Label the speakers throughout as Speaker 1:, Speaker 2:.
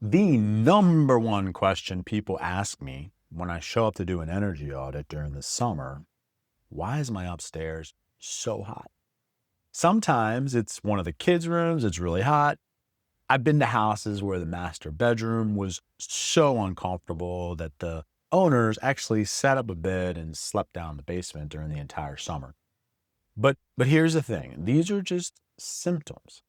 Speaker 1: The number one question people ask me when I show up to do an energy audit during the summer, why is my upstairs so hot? Sometimes it's one of the kids' rooms, it's really hot. I've been to houses where the master bedroom was so uncomfortable that the owners actually set up a bed and slept down in the basement during the entire summer. But here's the thing, these are just symptoms.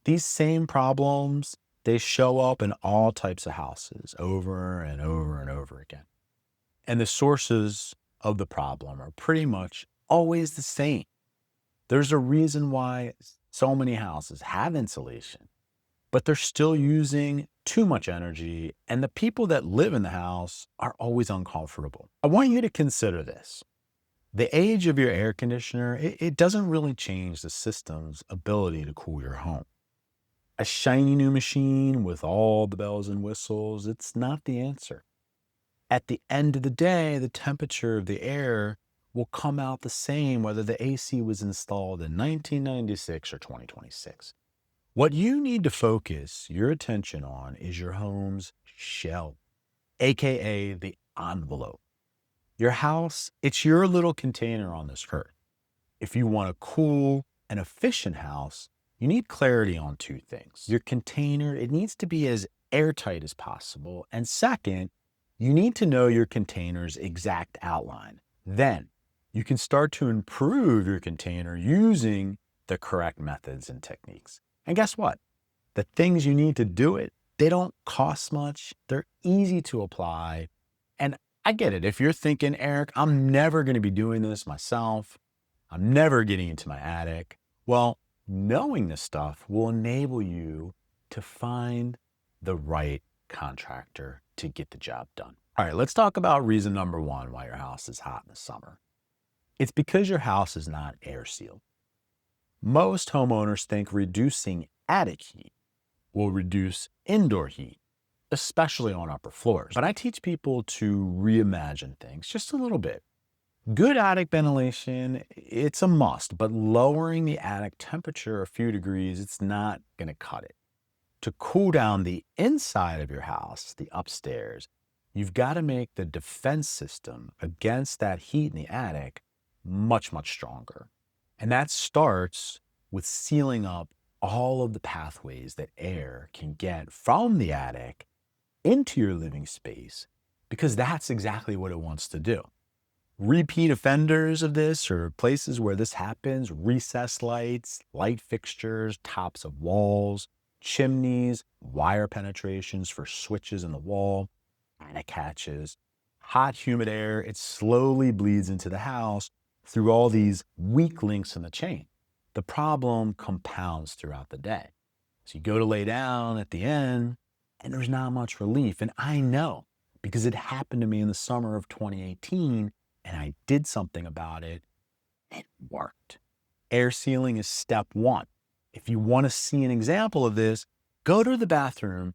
Speaker 1: These same problems, they show up in all types of houses over and over and over again. And the sources of the problem are pretty much always the same. There's a reason why so many houses have insulation, but they're still using too much energy, and the people that live in the house are always uncomfortable. I want you to consider this. The age of your air conditioner, it doesn't really change the system's ability to cool your home. A shiny new machine with all the bells and whistles, it's not the answer. At the end of the day, the temperature of the air will come out the same whether the AC was installed in 1996 or 2026. What you need to focus your attention on is your home's shell, aka the envelope. Your house, it's your little container on this earth. If you want a cool and efficient house, you need clarity on two things. Your container, it needs to be as airtight as possible. And second, you need to know your container's exact outline. Then you can start to improve your container using the correct methods and techniques. And guess what? The things you need to do it, they don't cost much. They're easy to apply. And I get it. If you're thinking, Eric, I'm never going to be doing this myself, I'm never getting into my attic. Well, knowing this stuff will enable you to find the right contractor to get the job done. All right, let's talk about reason number one why your house is hot in the summer. It's because your house is not air sealed. Most homeowners think reducing attic heat will reduce indoor heat, especially on upper floors. But I teach people to reimagine things just a little bit. Good attic ventilation, it's a must, but lowering the attic temperature a few degrees, it's not going to cut it. To cool down the inside of your house, the upstairs, you've got to make the defense system against that heat in the attic much, much stronger. And that starts with sealing up all of the pathways that air can get from the attic into your living space, because that's exactly what it wants to do. Repeat offenders of this, or places where this happens, recessed lights, light fixtures, tops of walls, chimneys, wire penetrations for switches in the wall, attic hatches, hot, humid air, it slowly bleeds into the house through all these weak links in the chain. The problem compounds throughout the day. So you go to lay down at the end, and there's not much relief. And I know, because it happened to me in the summer of 2018, and I did something about it. It worked. Air sealing is step one. If you want to see an example of this, go to the bathroom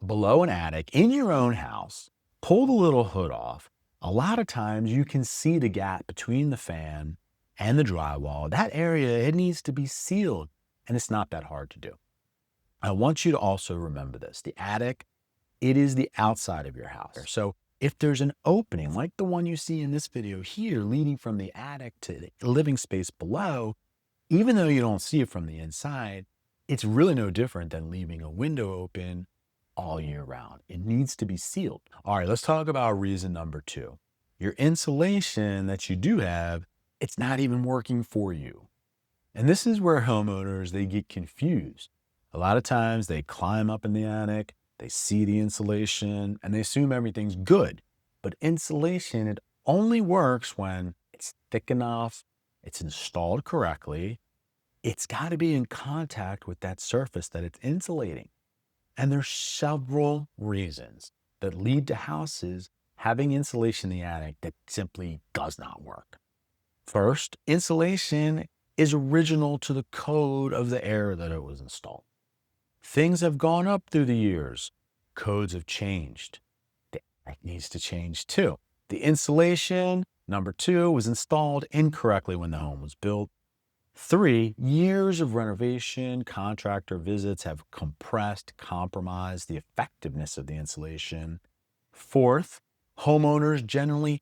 Speaker 1: below an attic in your own house, pull the little hood off. A lot of times you can see the gap between the fan and the drywall. That area, it needs to be sealed, and it's not that hard to do. I want you to also remember this. The attic, it is the outside of your house. So if there's an opening like the one you see in this video here leading from the attic to the living space below, even though you don't see it from the inside, it's really no different than leaving a window open all year round. It needs to be sealed. All right, let's talk about reason number two. Your insulation that you do have, it's not even working for you. And this is where homeowners, they get confused. A lot of times they climb up in the attic, they see the insulation, and they assume everything's good. But insulation, it only works when it's thick enough, it's installed correctly, it's got to be in contact with that surface that it's insulating. And there's several reasons that lead to houses having insulation in the attic that simply does not work. First, insulation is original to the code of the era that it was installed. Things have gone up through the years. Codes have changed. The attic needs to change too. The insulation, number two, was installed incorrectly when the home was built. 3, years of renovation, contractor visits have compressed, compromised the effectiveness of the insulation. Fourth, homeowners generally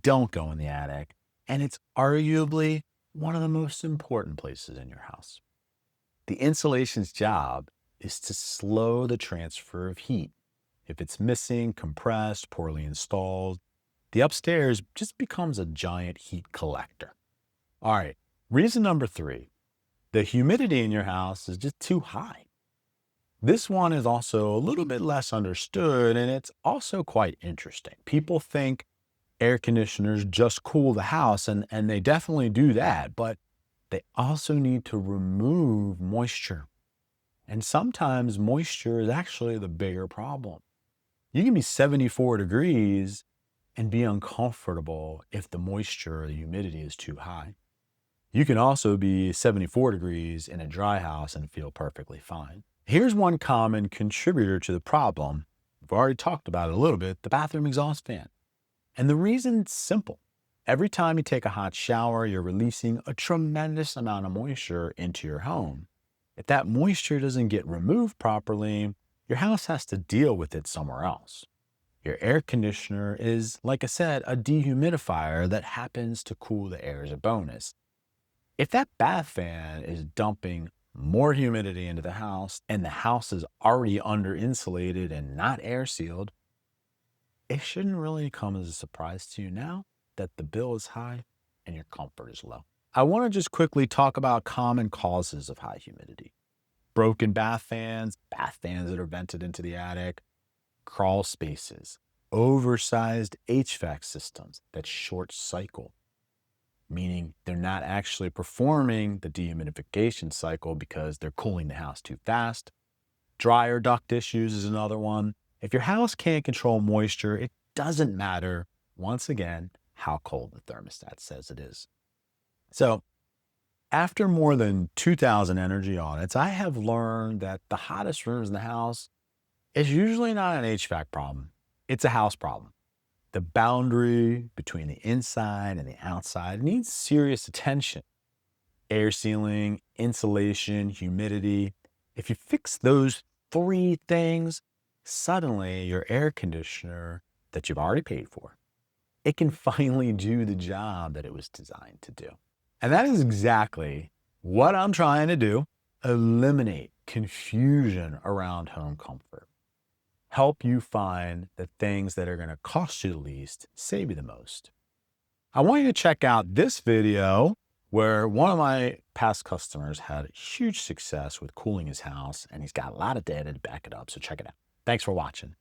Speaker 1: don't go in the attic, and it's arguably one of the most important places in your house. The insulation's job is to slow the transfer of heat. If it's missing, compressed, poorly installed, the upstairs just becomes a giant heat collector. All right, reason number 3, the humidity in your house is just too high. This one is also a little bit less understood, and it's also quite interesting. People think air conditioners just cool the house, and they definitely do that, but they also need to remove moisture. And sometimes moisture is actually the bigger problem. You can be 74 degrees and be uncomfortable if the moisture or the humidity is too high. You can also be 74 degrees in a dry house and feel perfectly fine. Here's one common contributor to the problem. We've already talked about it a little bit, the bathroom exhaust fan. And the reason's simple. Every time you take a hot shower, you're releasing a tremendous amount of moisture into your home. If that moisture doesn't get removed properly, your house has to deal with it somewhere else. Your air conditioner is, like I said, a dehumidifier that happens to cool the air as a bonus. If that bath fan is dumping more humidity into the house and the house is already under insulated and not air sealed, it shouldn't really come as a surprise to you now that the bill is high and your comfort is low. I want to just quickly talk about common causes of high humidity. Broken bath fans that are vented into the attic, crawl spaces, oversized HVAC systems that short cycle, meaning they're not actually performing the dehumidification cycle because they're cooling the house too fast. Dryer duct issues is another one. If your house can't control moisture, it doesn't matter, once again, how cold the thermostat says it is. So, after more than 2,000 energy audits, I have learned that the hottest rooms in the house is usually not an HVAC problem. It's a house problem. The boundary between the inside and the outside needs serious attention. Air sealing, insulation, humidity. If you fix those 3 things, suddenly your air conditioner that you've already paid for, it can finally do the job that it was designed to do. And that is exactly what I'm trying to do: eliminate confusion around home comfort. Help you find the things that are going to cost you the least, save you the most. I want you to check out this video where one of my past customers had huge success with cooling his house, and he's got a lot of data to back it up. So check it out. Thanks for watching.